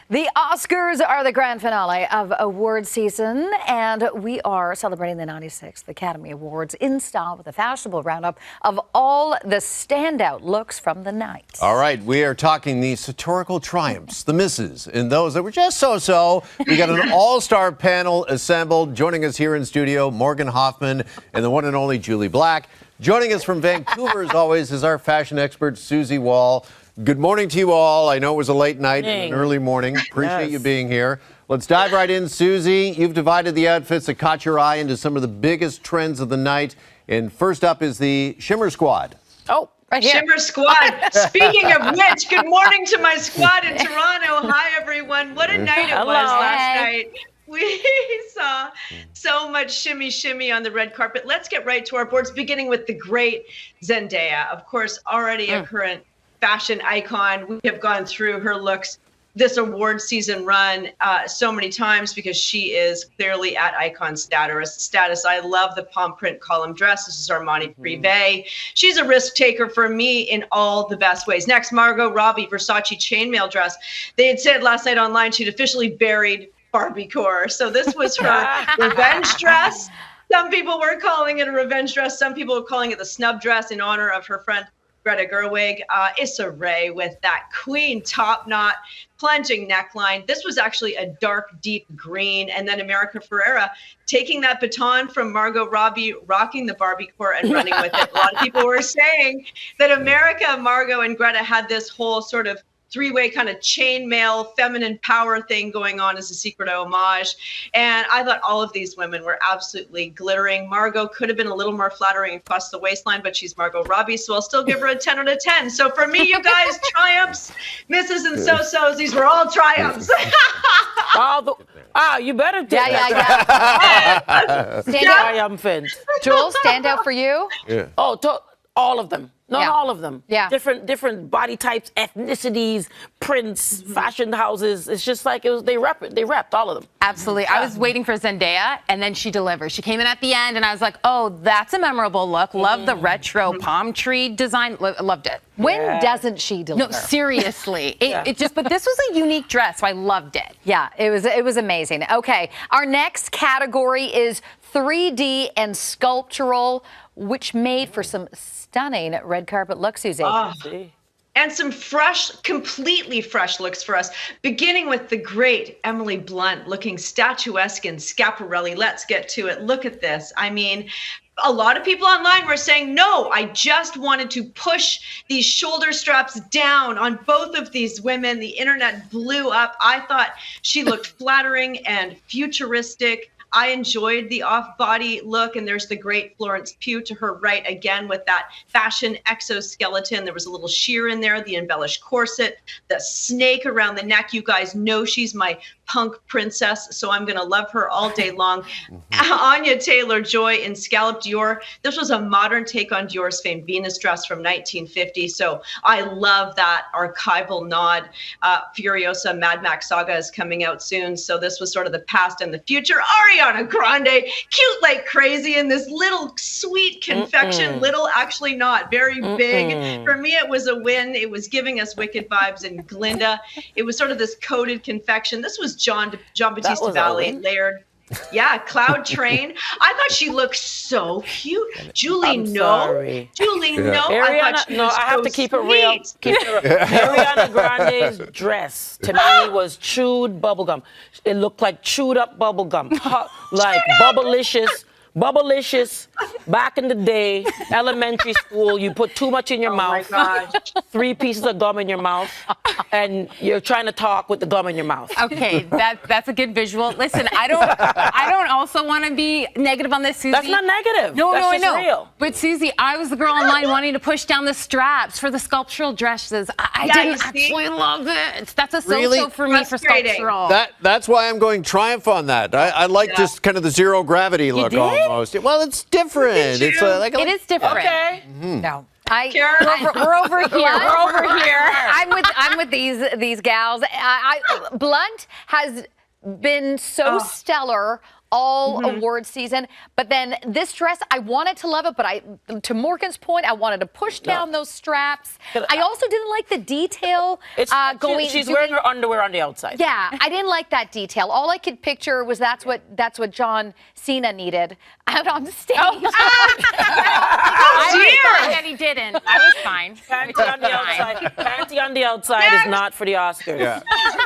The Oscars are the grand finale of award season, and we are celebrating the 96th Academy Awards in style with a fashionable roundup of all the standout looks from the night. All right, we are talking the satirical triumphs, the misses, and those that were just so-so. We got an all-star panel assembled. Joining us here in studio, Morgan Hoffman and the one and only Julie Black. Joining us from Vancouver, as always, is our fashion expert, Susie Wall. Good morning to you all. I know it was a late night and an early morning. Appreciate you being here. Let's dive right in, Susie. You've divided the outfits that caught your eye into some of the biggest trends of the night. And first up is the Shimmer Squad. Oh, right here. Shimmer Squad. Speaking of which, good morning to my squad in Toronto. Hi, everyone. What a night it was last night. We saw so much shimmy on the red carpet. Let's get right to our boards, beginning with the great Zendaya. Of course, already a current fashion icon. We have gone through her looks this award season run so many times because she is clearly at icon status. I love the palm print column dress. This is Armani Privé. She's a risk taker for me in all the best ways. Next, Margot Robbie, Versace chainmail dress. They had said last night online she'd officially buried Barbiecore. So this was her revenge dress. Some people were calling it a revenge dress. Some people were calling it the snub dress in honor of her friend Greta Gerwig. Issa Rae with that queen top knot, plunging neckline. This was actually a dark, deep green. And then America Ferrera taking that baton from Margot Robbie, rocking the Barbiecore and running with it. A lot of people were saying that America, Margot, and Greta had this whole sort of three-way kind of chainmail feminine power thing going on as a secret homage. And I thought all of these women were absolutely glittering. Margot could have been a little more flattering across the waistline, but she's Margot Robbie, so I'll still give her a 10 out of 10. So for me, you guys, triumphs, misses, and so-sos, these were all triumphs. You better do Yeah. triumphant. Jules, stand out for you? Yeah. All of them. Not all of them. Yeah. Different body types, ethnicities, prints, fashion houses. It's just like they repped all of them. Absolutely. I was waiting for Zendaya, and then she delivered. She came in at the end, and I was like, oh, that's a memorable look. Love the retro palm tree design. Loved it. When doesn't she deliver? No, seriously. But this was a unique dress, so I loved it. Yeah, it was amazing. Okay, our next category is 3D and sculptural, which made for some stunning red carpet looks, Susie. And some fresh, completely fresh looks for us, beginning with the great Emily Blunt looking statuesque in Schiaparelli. Let's get to it. Look at this. I mean, a lot of people online were saying, no, I just wanted to push these shoulder straps down on both of these women. The internet blew up. I thought she looked flattering and futuristic. I enjoyed the off-body look, and there's the great Florence Pugh to her right again with that fashion exoskeleton. There was a little sheer in there, the embellished corset, the snake around the neck. You guys know she's my punk princess, so I'm going to love her all day long. Anya Taylor-Joy in Scallop Dior. This was a modern take on Dior's famed Venus dress from 1950, so I love that archival nod. Furiosa Mad Max Saga is coming out soon, so this was sort of the past and the future. Ariana Grande, cute like crazy in this little sweet confection, little, actually not, very big. For me, it was a win. It was giving us Wicked vibes in Glinda. It was sort of this coated confection. This was John Bautista Ballet layered. Yeah, Cloud Train. I thought she looked so cute. Julie, no. Julie, no. Ariana, I have to keep it real. Ariana Grande's dress to me was chewed bubblegum. It looked like chewed up bubblegum. Like Bubblicious. Back in the day, elementary school, you put too much in your mouth. My gosh. 3 pieces of gum in your mouth, and you're trying to talk with the gum in your mouth. Okay, that's a good visual. Listen, I don't also want to be negative on this, Susie. That's not negative. No, that's I know. Real. But Susie, I was the girl online wanting to push down the straps for the sculptural dresses. I didn't actually love it. That's a so-so for me for sculptural. That's why I'm going triumph on that. I like just kind of the zero gravity look almost. Well, it's different. It is different. Okay. No. We're over here. I'm with these gals. Blunt has been so stellar all award season. But then this dress, I wanted to love it, but to Morgan's point, I wanted to push down those straps. I also didn't like the detail She's wearing her underwear on the outside. Yeah, I didn't like that detail. All I could picture was that's what John Cena needed out on stage. I was that he didn't. I was fine. Panty on the outside. Panty on the outside is not for the Oscars. Yeah.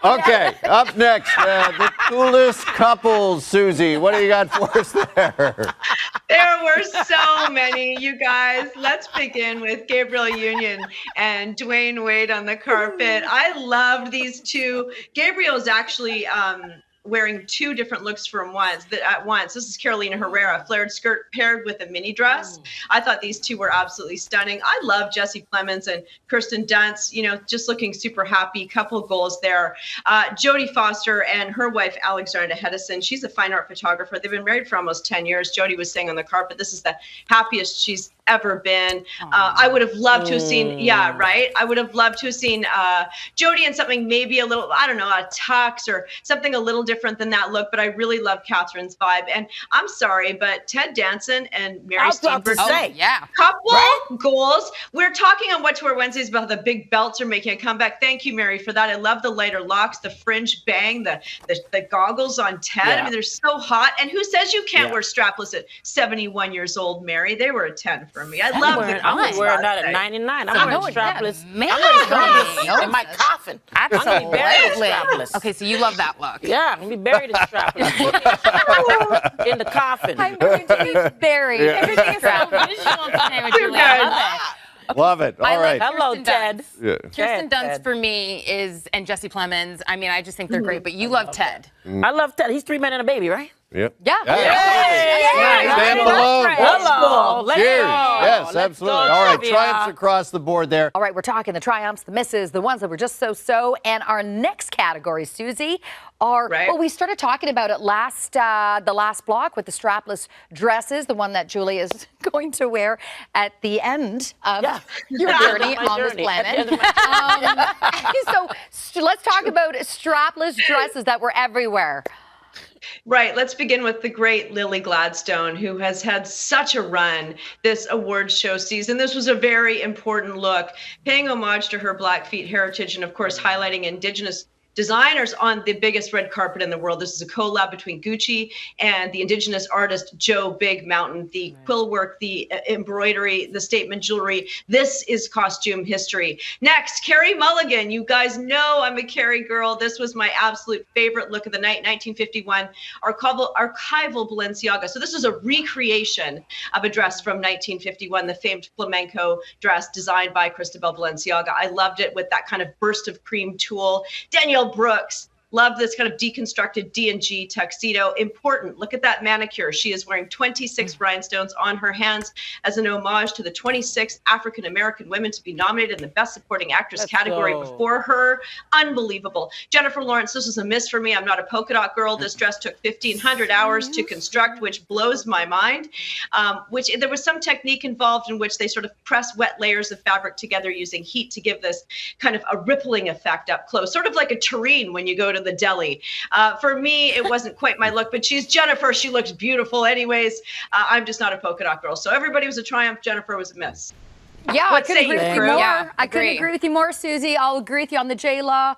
Okay, up next, the coolest couples, Susie. What do you got for us there? There were so many, you guys. Let's begin with Gabriel Union and Dwayne Wade on the carpet. I loved these two. Gabriel's actually wearing two different looks at once. This is Carolina Herrera, flared skirt paired with a mini dress. I thought these two were absolutely stunning. I love Jesse Plemons and Kirsten Dunst, just looking super happy. Couple goals there. Jodie Foster and her wife, Alexandra Hedison. She's a fine art photographer. They've been married for almost 10 years. Jodie was saying on the carpet, this is the happiest she's ever been. I would have loved to have seen, I would have loved to have seen Jodie in something maybe a little, I don't know, a tux or something a little different than that look, but I really love Catherine's vibe. And I'm sorry, but Ted Danson and Mary Steenburgen, couple goals. We're talking on What to Wear Wednesdays about how the big belts are making a comeback. Thank you, Mary, for that. I love the lighter locks, the fringe bang, the goggles on Ted. Yeah. I mean, they're so hot. And who says you can't wear strapless at 71 years old, Mary? They were a 10 for me. I love the I'm colors wearing last that at night. 99. I'm wearing strapless. Man. I'm wearing strapless in my coffin. I'm going to be buried in strapless. Okay, so you love that look. Yeah, I'm going to be buried in strapless. In the coffin. I'm going to be buried. Everything is so visual today with Julie. I love it. Love it. All right. Hello, Kirsten Ted. Dunst. Yeah. Kirsten Dunst Ted. for me and Jesse Plemons. I mean, I just think they're great, but you love Ted. I love Ted. He's 3 men and a baby, right? Yep. Yeah. Stand alone. Hello. Let's Cheers. go. Yes, Let's absolutely. go, All right, trivia. triumphs across the board there. All right, we're talking the triumphs, the misses, the ones that were just so. And our next category, Susie, are, well, we started talking about it the last block with the strapless dresses, the one that Julie is going to wear at the end of your journey on this planet. So let's talk about strapless dresses that were everywhere. Right. Let's begin with the great Lily Gladstone, who has had such a run this award show season. This was a very important look, paying homage to her Blackfeet heritage and, of course, highlighting Indigenous designers on the biggest red carpet in the world. This is a collab between Gucci and the Indigenous artist Joe Big Mountain. The quill work, the embroidery, the statement jewelry. This is costume history. Next, Carey Mulligan. You guys know I'm a Carey girl. This was my absolute favorite look of the night, 1951, archival Balenciaga. So this is a recreation of a dress from 1951, the famed flamenco dress designed by Cristobal Balenciaga. I loved it with that kind of burst of cream tulle. Danielle Brooks. Love this kind of deconstructed D&G tuxedo. Important. Look at that manicure. She is wearing 26 rhinestones on her hands as an homage to the 26 African-American women to be nominated in the Best Supporting Actress category before her. Unbelievable. Jennifer Lawrence, this was a miss for me. I'm not a polka dot girl. This dress took 1,500 hours to construct, which blows my mind. There was some technique involved in which they sort of press wet layers of fabric together using heat to give this kind of a rippling effect up close, sort of like a terrine when you go to the deli. For me, it wasn't quite my look, but she's Jennifer. She looks beautiful anyways. I'm just not a polka dot girl. So everybody was a triumph. Jennifer was a miss. Yeah, I couldn't agree with you more. Yeah, I couldn't agree with you more, Susie. I'll agree with you on the J-Law.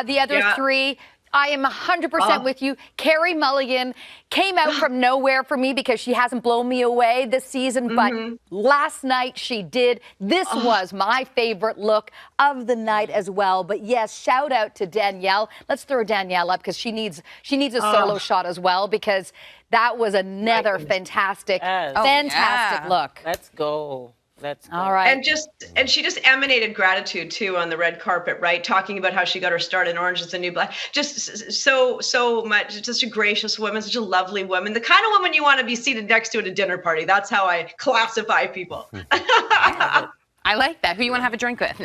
The other three, I am 100% with you. Carey Mulligan came out from nowhere for me because she hasn't blown me away this season, but last night she did. This was my favorite look of the night as well. But yes, shout out to Danielle. Let's throw Danielle up because she needs a solo shot as well because that was another fantastic look. Let's go. All right. And she just emanated gratitude too on the red carpet, right? Talking about how she got her start in Orange is the New Black. Just so much, just a gracious woman, such a lovely woman. The kind of woman you want to be seated next to at a dinner party. That's how I classify people. I like that. Who you want to have a drink with?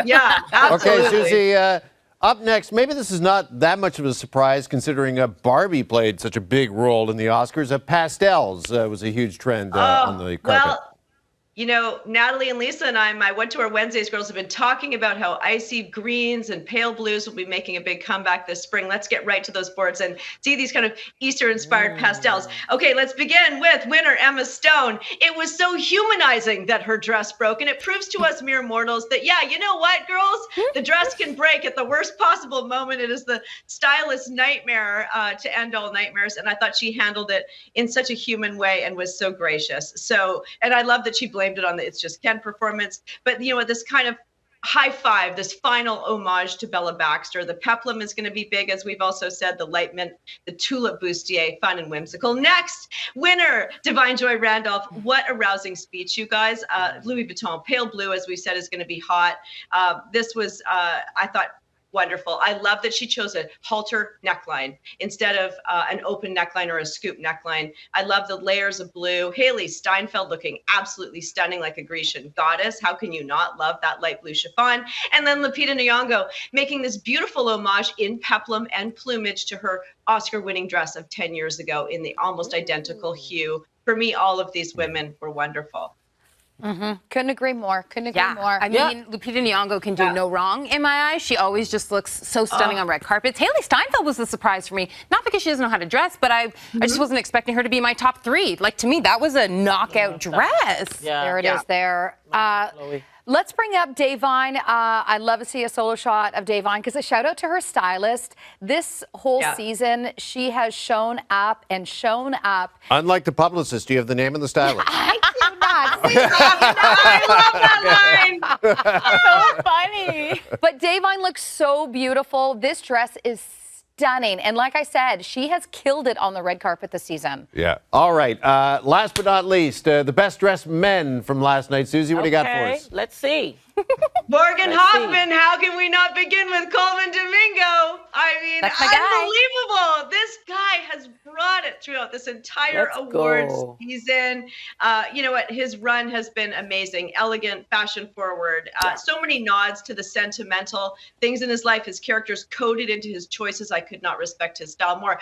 Yeah, absolutely. Okay, Susie, up next, maybe this is not that much of a surprise considering Barbie played such a big role in the Oscars. Pastels was a huge trend on the carpet. Well, You know, Natalie and Lisa and I went to our Wednesdays girls have been talking about how icy greens and pale blues will be making a big comeback this spring. Let's get right to those boards and see these kind of Easter-inspired pastels. Okay, let's begin with winner Emma Stone. It was so humanizing that her dress broke, and it proves to us mere mortals that, yeah, you know what, girls? The dress can break at the worst possible moment. It is the stylist's nightmare to end all nightmares, and I thought she handled it in such a human way and was so gracious. So, and I love that she blamed it on the It's Just Ken performance. But you know what, this kind of high five, this final homage to Bella Baxter. The peplum is going to be big, as we've also said, the light mint, the tulip bustier, fun and whimsical. Next, winner, Divine Joy Randolph. What a rousing speech, you guys. Louis Vuitton, pale blue, as we said, is going to be hot. This was, I thought, wonderful. I love that she chose a halter neckline instead of an open neckline or a scoop neckline. I love the layers of blue. Haley Steinfeld looking absolutely stunning like a Grecian goddess. How can you not love that light blue chiffon? And then Lupita Nyong'o making this beautiful homage in peplum and plumage to her Oscar-winning dress of 10 years ago in the almost identical hue. For me, all of these women were wonderful. Couldn't agree more. Couldn't agree more. I mean, Lupita Nyong'o can do no wrong in my eyes. She always just looks so stunning on red carpets. Haley Steinfeld was a surprise for me, not because she doesn't know how to dress, but I just wasn't expecting her to be my top 3. Like, to me, that was a knockout dress. Yeah. There it is there. Let's bring up Da'Vine. I'd love to see a solo shot of Da'Vine because a shout out to her stylist. This whole season, she has shown up and shown up. Unlike the publicist, do you have the name of the stylist? I do not. I love that line. So funny. But Da'Vine looks so beautiful. This dress is stunning. And like I said, she has killed it on the red carpet this season. Yeah. All right. Last but not least, the best dressed men from last night. Susie, what do you got for us? Let's see. Morgan Hoffman, how can we not begin with Coleman Domingo? I mean, That's my guy. unbelievable. This guy has brought it throughout this entire awards season. You know what? His run has been amazing, elegant, fashion forward. So many nods to the sentimental things in his life. His characters coded into his choices. I could not respect his style more.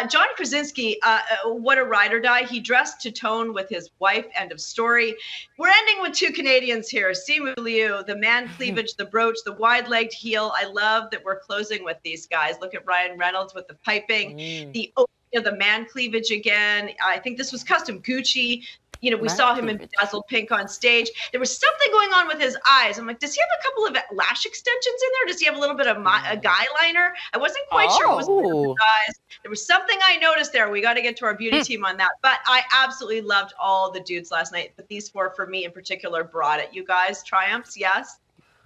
John Krasinski, what a ride or die. He dressed to tone with his wife. End of story. We're ending with 2 Canadians here. Simu Liu, the man cleavage, the brooch, the wide-legged heel. I love that we're closing with these guys. Look at Ryan Reynolds with the piping, the man cleavage again. I think this was custom Gucci. You know, we saw him in bedazzled pink on stage. There was something going on with his eyes. I'm like, does he have a couple of lash extensions in there? Does he have a little bit of a guy liner? I wasn't quite sure what was his eyes. There was something I noticed there. We got to get to our beauty team on that. But I absolutely loved all the dudes last night. But these 4, for me in particular, brought it. You guys, triumphs, yes?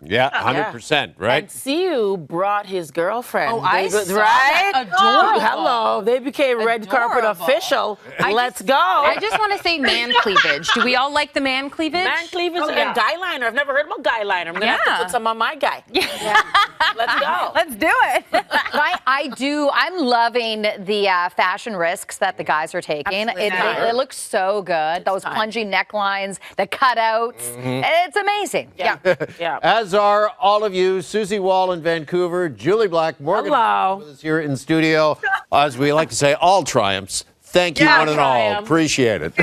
Yeah, 100%, right? And Siu brought his girlfriend. Oh, I saw right? that. Adorable. Hello, they became red carpet official. Let's go. I just want to say man cleavage. Do we all like the man cleavage? Man cleavage and guy liner. I've never heard about guy liner. I'm gonna have to put some on my guy. Let's go. Let's do it. But I'm loving the fashion risks that the guys are taking. It looks so good. Those plungy necklines, the cutouts. It's amazing. Yeah. As are all of you, Susie Wall in Vancouver, Julie Black, Morgan with us here in studio. As we like to say, all triumphs. Thank you, one and all. Appreciate it.